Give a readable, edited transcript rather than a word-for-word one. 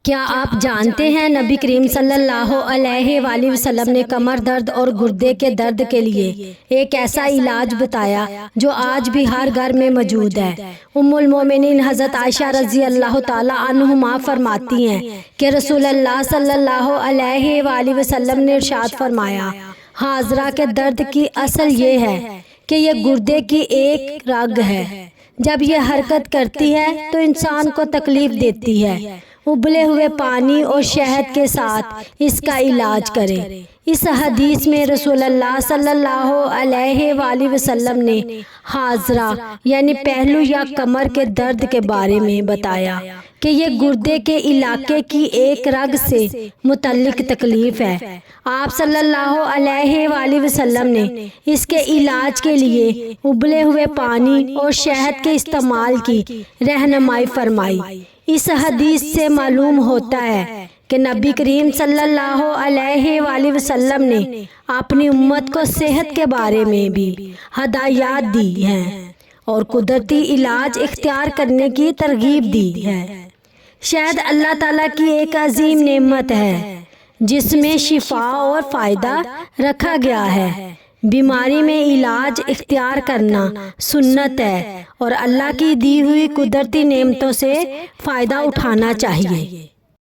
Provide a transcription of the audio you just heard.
کیا آپ جانتے ہیں نبی کریم صلی اللہ علیہ وآلہ وسلم نے کمر درد اور گردے کے درد کے لیے ایک ایسا علاج بتایا جو آج بھی ہر گھر میں موجود ہے۔ ام المومنین حضرت عائشہ رضی اللہ تعالی عنہما فرماتی ہیں کہ رسول اللہ صلی اللہ علیہ وآلہ وسلم نے ارشاد فرمایا، حاضرہ کے درد کی اصل یہ ہے کہ یہ گردے کی ایک رگ ہے، جب یہ حرکت کرتی ہے تو انسان کو تکلیف دیتی ہے۔ ابلے ہوئے پانی اور شہد کے ساتھ اس کا علاج کریں۔ اس حدیث میں رسول اللہ صلی اللہ علیہ وآلہ وسلم نے حاضرہ یعنی پہلو یا کمر کے درد کے بارے میں بتایا کہ یہ گردے کے علاقے کی ایک رگ سے متعلق تکلیف ہے۔ آپ صلی اللہ علیہ وآلہ وسلم نے اس کے علاج کے لیے ابلے ہوئے پانی اور شہد کے استعمال کی رہنمائی فرمائی۔ اس حدیث سے معلوم ہوتا ہے کہ نبی کریم صلی اللہ علیہ وآلہ وسلم نے اپنی امت کو صحت کے بارے میں بھی ہدایات دی ہیں اور قدرتی علاج اختیار کرنے کی ترغیب دی ہے۔ شہد اللہ تعالیٰ کی ایک عظیم نعمت ہے جس میں شفا اور فائدہ رکھا گیا ہے۔ بیماری میں علاج اختیار کرنا سنت ہے اور اللہ کی دی ہوئی قدرتی نعمتوں سے فائدہ اٹھانا چاہیے۔